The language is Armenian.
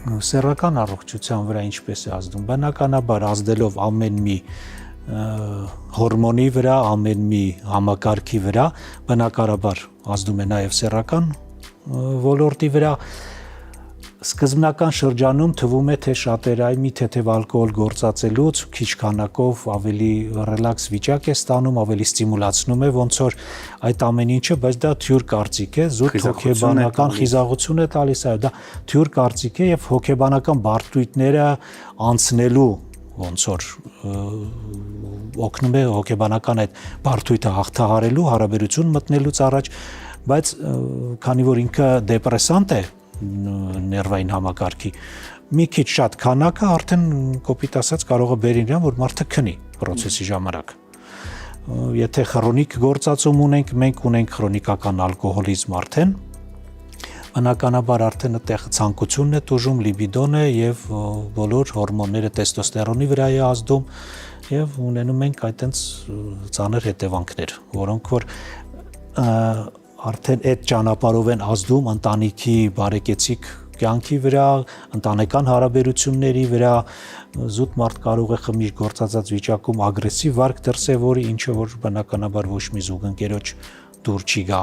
Սեռական առողջության վրա ինչպես է ազդում, բնականաբար ազդելով ամեն մի հորմոնի վրա, ամեն մի համակարգի վրա, բնականաբար ազդում է նաև սեռական ոլորտի վրա, սկզբնական շրջանում թվում է, թե շատերը այ մի թեթև ալկոհոլ գործածելուց քիչ քանակով ավելի ռելաքս վիճակ է ստանում, ավելի ստիմուլացնում է, ոնց որ այդ ամեն ինչը, բայց դա թյուր կարծիք է, զուտ հոգեբանական խիզախություն է տալիս, այո, դա թյուր կարծիք է եւ հոգեբանական բարդույթները անցնելու ոնց որ օգնում է հոգեբանական այդ բարդույթը հաղթահարելու, հարաբերություն մտնելուց առաջ, բայց քանի որ ինքը դեպրեսանտ է ներվային համակարգի, մի քիչ շատ քանակը արդեն կոպիտ ասած կարող է բերի նրան, որ մարդը քնի պրոցեսի ժամանակ։ Եթե քրոնիկ գործածում ունենք, մենք ունենք քրոնիկական ալկոհոլիզմ արդեն, բնականաբար արդեն այդտեղ ցանկությունն է տուժում, լիբիդոն է եւ բոլոր հորմոնները տեստոստերոնի վրա է ազդում եւ ունենում ենք այտենց ծանր հետևանքներ, որոնք որ արդեն այդ ճանապարհով են ազդում ընտանիքի բարեկեցիկ կյանքի վրա, ընտանեկան հարաբերությունների վրա, զուտ մարդ կարող է խմիչք գործածած վիճակում ագրեսիվ վարք դրսևորի, ինչը որ բնականաբար ոչ մի զուգընկերոջ դուր չի գա